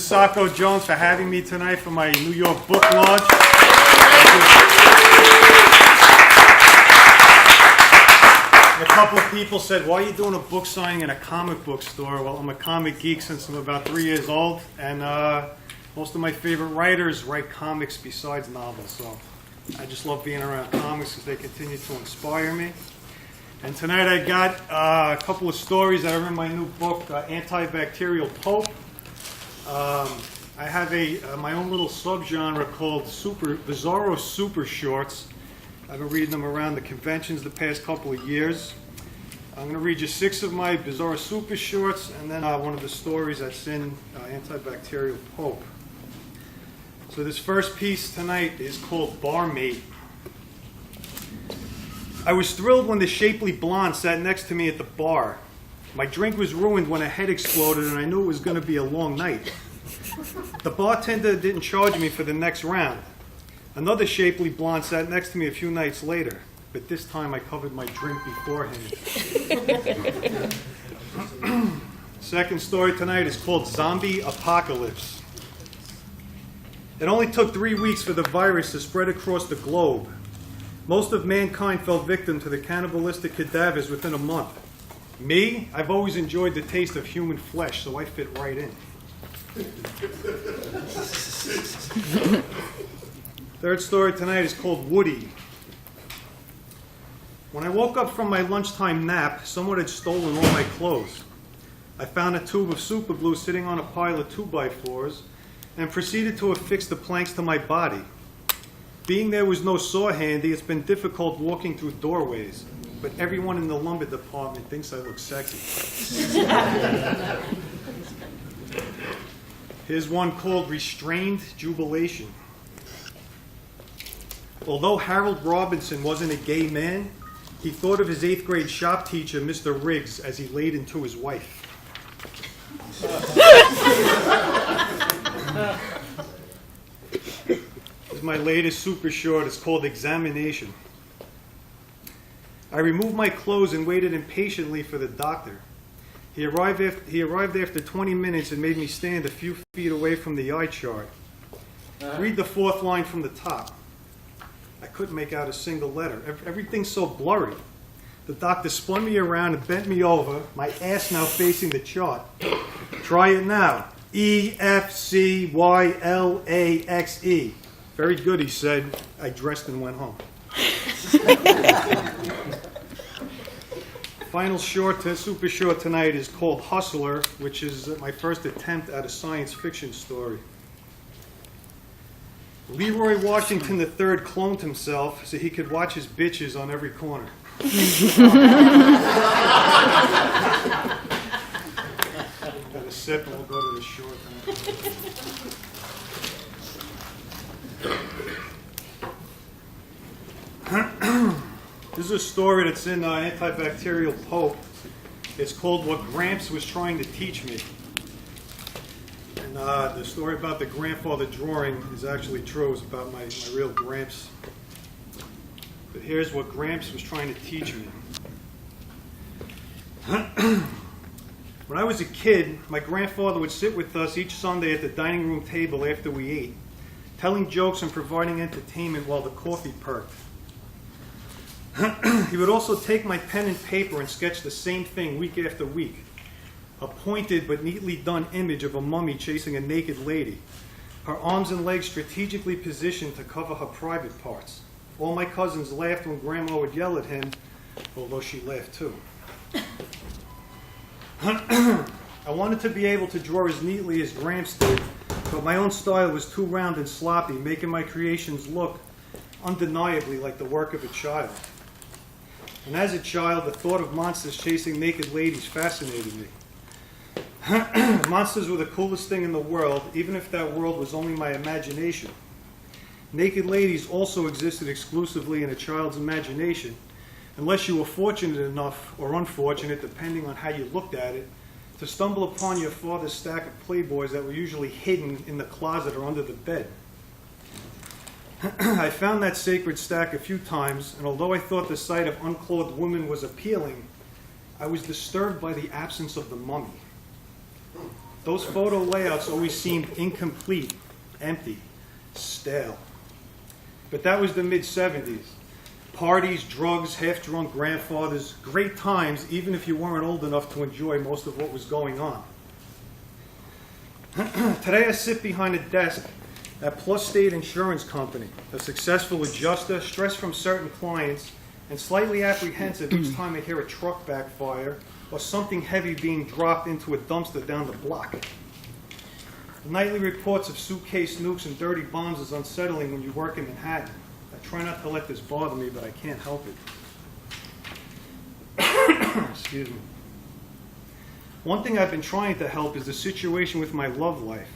Cato Jones for having me tonight for my New York book launch. A couple of people said, why are you doing a book signing in a comic book store? Well, I'm a comic geek since I'm about 3 years old, and most of my favorite writers write comics besides novels, so I just love being around comics because they continue to inspire me. And tonight I got a couple of stories that are in my new book, Antibacterial Pope. I have my own little subgenre called Bizarro Super Shorts. I've been reading them around the conventions the past couple of years. I'm going to read you 6 of my Bizarro Super Shorts, and then one of the stories that's in Antibacterial Pope. So this first piece tonight is called Barmate. I was thrilled when the shapely blonde sat next to me at the bar. My drink was ruined when a head exploded, and I knew it was going to be a long night. The bartender didn't charge me for the next round. Another shapely blonde sat next to me a few nights later, but this time I covered my drink beforehand. Second story tonight is called Zombie Apocalypse. It only took 3 weeks for the virus to spread across the globe. Most of mankind fell victim to the cannibalistic cadavers within a month. Me, I've always enjoyed the taste of human flesh, so I fit right in. Third story tonight is called Woody. When I woke up from my lunchtime nap, someone had stolen all my clothes. I found a tube of super glue sitting on a pile of 2x4s and proceeded to affix the planks to my body. Being there was no saw handy, it's been difficult walking through doorways, but everyone in the lumber department thinks I look sexy. Here's one called Restrained Jubilation. Although Harold Robinson wasn't a gay man, he thought of his 8th grade shop teacher, Mr. Riggs, as he laid into his wife. This is my latest super short. It's called Examination. I removed my clothes and waited impatiently for the doctor. He arrived after 20 minutes and made me stand a few feet away from the eye chart. Read the 4th line from the top. I couldn't make out a single letter. Everything's so blurry. The doctor spun me around and bent me over, my ass now facing the chart. Try it now. E-F-C-Y-L-A-X-E. Very good, he said. I dressed and went home. Final super short tonight is called Hustler, which is my first attempt at a science fiction story. Leroy Washington III cloned himself so he could watch his bitches on every corner. Got a sip and we'll go to the short tonight. This is a story that's in Antibacterial Pope. It's called What Gramps Was Trying to Teach Me. And the story about the grandfather drawing is actually true. It's about my real Gramps. But here's what Gramps was trying to teach me. When I was a kid, my grandfather would sit with us each Sunday at the dining room table after we ate, telling jokes and providing entertainment while the coffee perked. He would also take my pen and paper and sketch the same thing week after week. A pointed but neatly done image of a mummy chasing a naked lady, her arms and legs strategically positioned to cover her private parts. All my cousins laughed when Grandma would yell at him, although she laughed too. I wanted to be able to draw as neatly as Gramps did, but my own style was too round and sloppy, making my creations look undeniably like the work of a child. And as a child, the thought of monsters chasing naked ladies fascinated me. Monsters were the coolest thing in the world, even if that world was only my imagination. Naked ladies also existed exclusively in a child's imagination, unless you were fortunate enough, or unfortunate, depending on how you looked at it, to stumble upon your father's stack of Playboys that were usually hidden in the closet or under the bed. I found that sacred stack a few times, and although I thought the sight of unclothed women was appealing, I was disturbed by the absence of the mummy. Those photo layouts always seemed incomplete, empty, stale. But that was the mid-'70s. Parties, drugs, half-drunk grandfathers, great times, even if you weren't old enough to enjoy most of what was going on. Today I sit behind a desk at Plus State Insurance Company, a successful adjuster, stressed from certain clients, and slightly apprehensive each time I hear a truck backfire or something heavy being dropped into a dumpster down the block. The nightly reports of suitcase nukes and dirty bombs is unsettling when you work in Manhattan. I try not to let this bother me, but I can't help it. Excuse me. One thing I've been trying to help is the situation with my love life.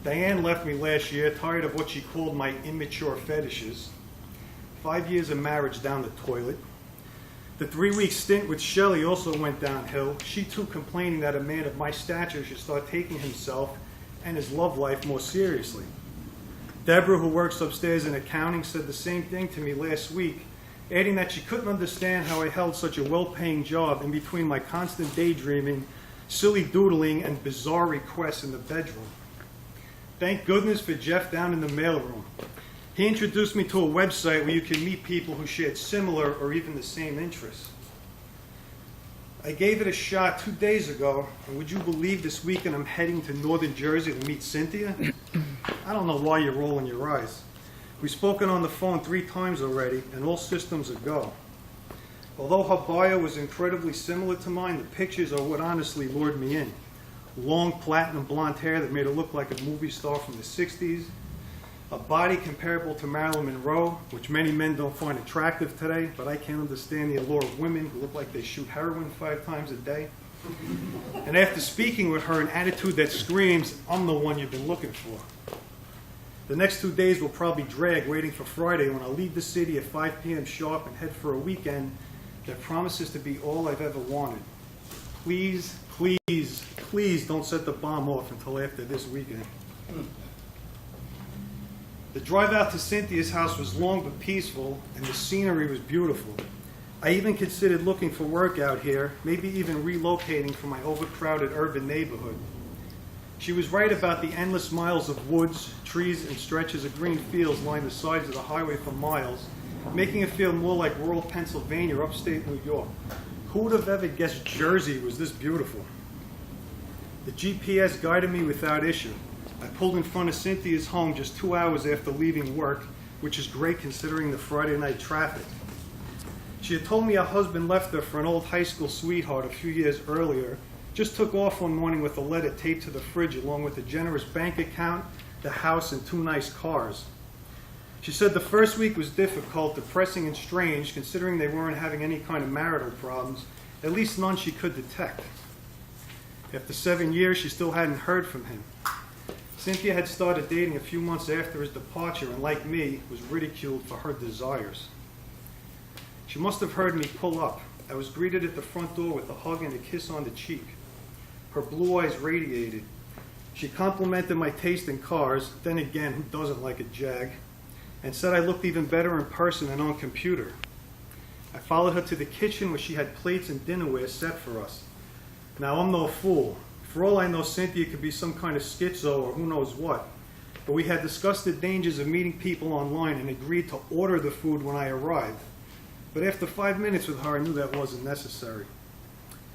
Diane left me last year, tired of what she called my immature fetishes. 5 years of marriage down the toilet. The 3-week stint with Shelley also went downhill, she too complaining that a man of my stature should start taking himself and his love life more seriously. Deborah, who works upstairs in accounting, said the same thing to me last week, adding that she couldn't understand how I held such a well-paying job in between my constant daydreaming, silly doodling, and bizarre requests in the bedroom. Thank goodness for Jeff down in the mailroom. He introduced me to a website where you can meet people who shared similar or even the same interests. I gave it a shot 2 days ago, and would you believe this weekend I'm heading to northern Jersey to meet Cynthia? I don't know why you're rolling your eyes. We've spoken on the phone 3 times already, and all systems are go. Although her bio was incredibly similar to mine, the pictures are what honestly lured me in. Long platinum blonde hair that made her look like a movie star from the 60s, a body comparable to Marilyn Monroe, which many men don't find attractive today, but I can't understand the allure of women who look like they shoot heroin 5 times a day. And after speaking with her, an attitude that screams, I'm the one you've been looking for. The next 2 days will probably drag waiting for Friday when I'll leave the city at 5 p.m. sharp and head for a weekend that promises to be all I've ever wanted. Please, please, please don't set the bomb off until after this weekend. The drive out to Cynthia's house was long but peaceful, and the scenery was beautiful. I even considered looking for work out here, maybe even relocating from my overcrowded urban neighborhood. She was right about the endless miles of woods, trees, and stretches of green fields line the sides of the highway for miles, making it feel more like rural Pennsylvania or upstate New York. Who would have ever guessed Jersey was this beautiful? The GPS guided me without issue. I pulled in front of Cynthia's home just 2 hours after leaving work, which is great considering the Friday night traffic. She had told me her husband left her for an old high school sweetheart a few years earlier, just took off one morning with a letter taped to the fridge along with a generous bank account, the house, and 2 nice cars. She said the first week was difficult, depressing, and strange considering they weren't having any kind of marital problems, at least none she could detect. After 7 years, she still hadn't heard from him. Cynthia had started dating a few months after his departure and, like me, was ridiculed for her desires. She must have heard me pull up. I was greeted at the front door with a hug and a kiss on the cheek. Her blue eyes radiated. She complimented my taste in cars, then again, who doesn't like a Jag, and said I looked even better in person than on computer. I followed her to the kitchen where she had plates and dinnerware set for us. Now, I'm no fool. For all I know, Cynthia could be some kind of schizo or who knows what. But we had discussed the dangers of meeting people online and agreed to order the food when I arrived. But after 5 minutes with her, I knew that wasn't necessary.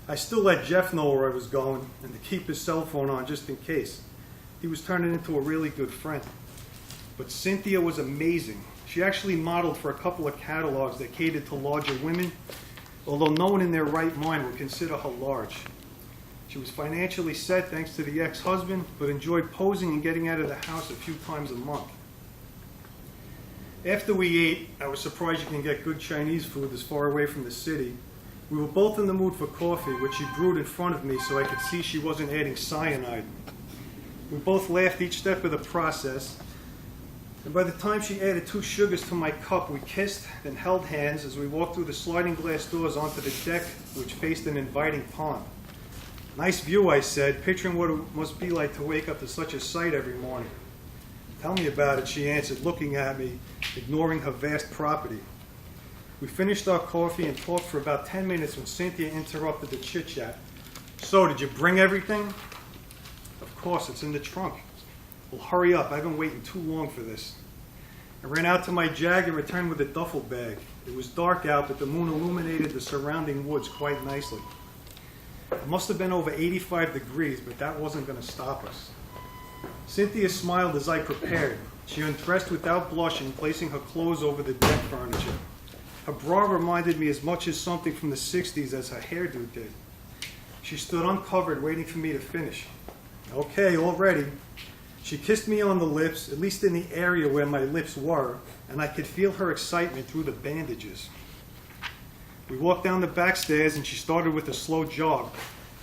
I still let Jeff know where I was going and to keep his cell phone on just in case. He was turning into a really good friend. But Cynthia was amazing. She actually modeled for a couple of catalogs that catered to larger women, although no one in their right mind would consider her large. She was financially set thanks to the ex-husband, but enjoyed posing and getting out of the house a few times a month. After we ate, I was surprised you can get good Chinese food this far away from the city. We were both in the mood for coffee, which she brewed in front of me so I could see she wasn't adding cyanide. We both laughed each step of the process, and by the time she added 2 sugars to my cup, we kissed, then held hands as we walked through the sliding glass doors onto the deck, which faced an inviting pond. Nice view, I said, picturing what it must be like to wake up to such a sight every morning. Tell me about it, she answered, looking at me, ignoring her vast property. We finished our coffee and talked for about 10 minutes when Cynthia interrupted the chit-chat. So, did you bring everything? course, it's in the trunk. Well, hurry up. I've been waiting too long for this. I ran out to my Jag and returned with a duffel bag. It was dark out, but the moon illuminated the surrounding woods quite nicely. It must have been over 85 degrees, but that wasn't going to stop us. Cynthia smiled as I prepared. She undressed without blushing, placing her clothes over the deck furniture. Her bra reminded me as much of something from the 60s as her hairdo did. She stood uncovered, waiting for me to finish. Okay, all ready. She kissed me on the lips, at least in the area where my lips were, and I could feel her excitement through the bandages. We walked down the back stairs, and she started with a slow jog.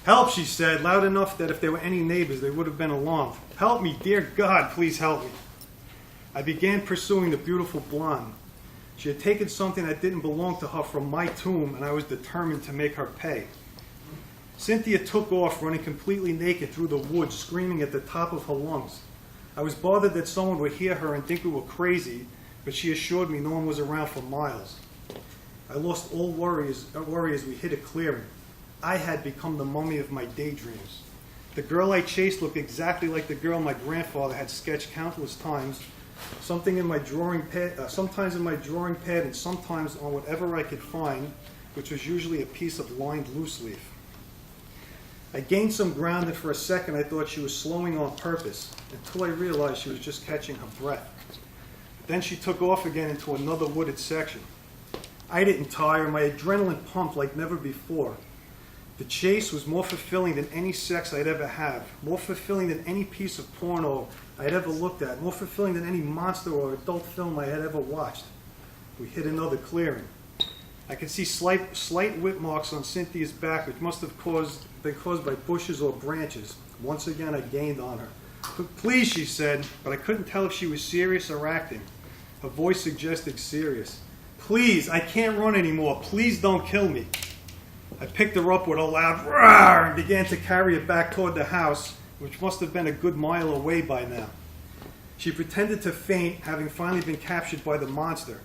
Help, she said, loud enough that if there were any neighbors, they would have been alarmed. Help me, dear God, please help me. I began pursuing the beautiful blonde. She had taken something that didn't belong to her from my tomb, and I was determined to make her pay. Cynthia took off, running completely naked through the woods, screaming at the top of her lungs. I was bothered that someone would hear her and think we were crazy, but she assured me no one was around for miles. I lost all worry as we hit a clearing. I had become the mummy of my daydreams. The girl I chased looked exactly like the girl my grandfather had sketched countless times, sometimes in my drawing pad and sometimes on whatever I could find, which was usually a piece of lined loose leaf. I gained some ground, and for a second I thought she was slowing on purpose, until I realized she was just catching her breath. Then she took off again into another wooded section. I didn't tire. My adrenaline pumped like never before. The chase was more fulfilling than any sex I'd ever have, more fulfilling than any piece of porno I'd ever looked at, more fulfilling than any monster or adult film I had ever watched. We hit another clearing. I could see slight whip marks on Cynthia's back, which must have been caused by bushes or branches. Once again, I gained on her. Please, she said, but I couldn't tell if she was serious or acting. Her voice suggested serious. Please, I can't run anymore. Please don't kill me. I picked her up with a loud roar and began to carry her back toward the house, which must have been a good mile away by now. She pretended to faint, having finally been captured by the monster.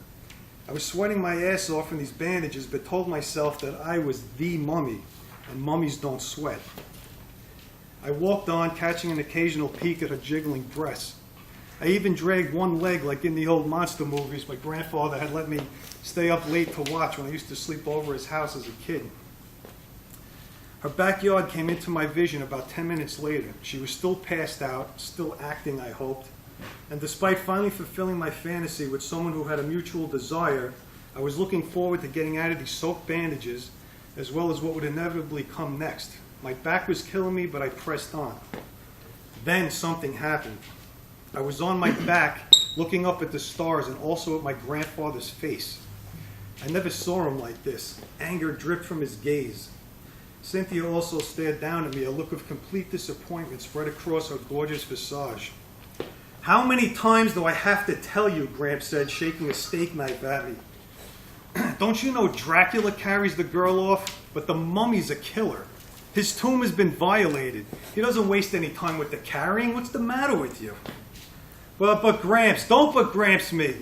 I was sweating my ass off in these bandages, but told myself that I was the mummy, and mummies don't sweat. I walked on, catching an occasional peek at her jiggling breasts. I even dragged one leg like in the old monster movies my grandfather had let me stay up late to watch when I used to sleep over his house as a kid. Her backyard came into my vision about 10 minutes later. She was still passed out, still acting, I hoped. And despite finally fulfilling my fantasy with someone who had a mutual desire, I was looking forward to getting out of these soaked bandages, as well as what would inevitably come next. My back was killing me, but I pressed on. Then something happened. I was on my back, looking up at the stars and also at my grandfather's face. I never saw him like this. Anger dripped from his gaze. Cynthia also stared down at me, a look of complete disappointment spread across her gorgeous visage. How many times do I have to tell you, Gramps said, shaking a steak knife at me. Don't you know Dracula carries the girl off? But the mummy's a killer. His tomb has been violated. He doesn't waste any time with the carrying. What's the matter with you? But Gramps, don't but Gramps me.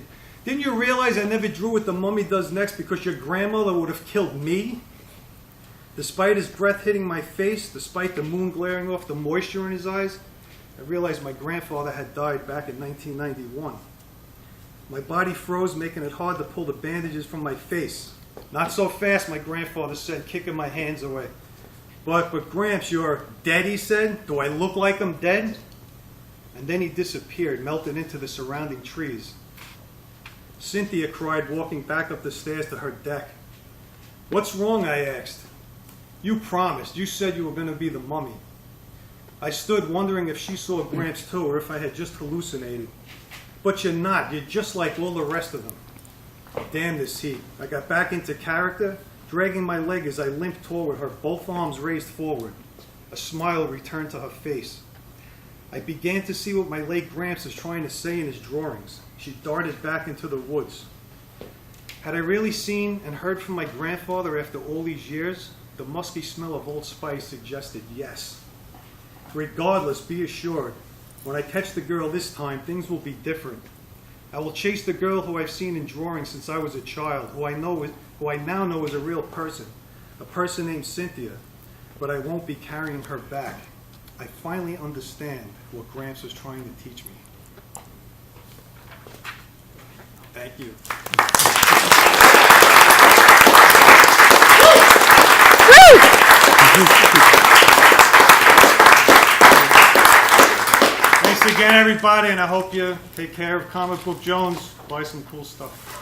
Didn't you realize I never drew what the mummy does next because your grandmother would have killed me? Despite his breath hitting my face, despite the moon glaring off the moisture in his eyes, I realized my grandfather had died back in 1991. My body froze, making it hard to pull the bandages from my face. Not so fast, my grandfather said, kicking my hands away. But Gramps, you're dead, he said. Do I look like I'm dead? And then he disappeared, melted into the surrounding trees. Cynthia cried, walking back up the stairs to her deck. What's wrong, I asked. You promised. You said you were going to be the mummy. I stood wondering if she saw Gramps too, or if I had just hallucinated. But you're not. You're just like all the rest of them. Damn this heat. I got back into character, dragging my leg as I limped toward her, both arms raised forward. A smile returned to her face. I began to see what my late Gramps was trying to say in his drawings. She darted back into the woods. Had I really seen and heard from my grandfather after all these years? The musky smell of Old Spice suggested yes. Regardless, be assured, when I catch the girl this time, things will be different. I will chase the girl who I've seen in drawings since I was a child, who I now know is a real person named Cynthia, but I won't be carrying her back. I finally understand what Gramps was trying to teach me. Thank you. Thanks again, everybody, and I hope you take care of Comic Book Jones. Buy some cool stuff.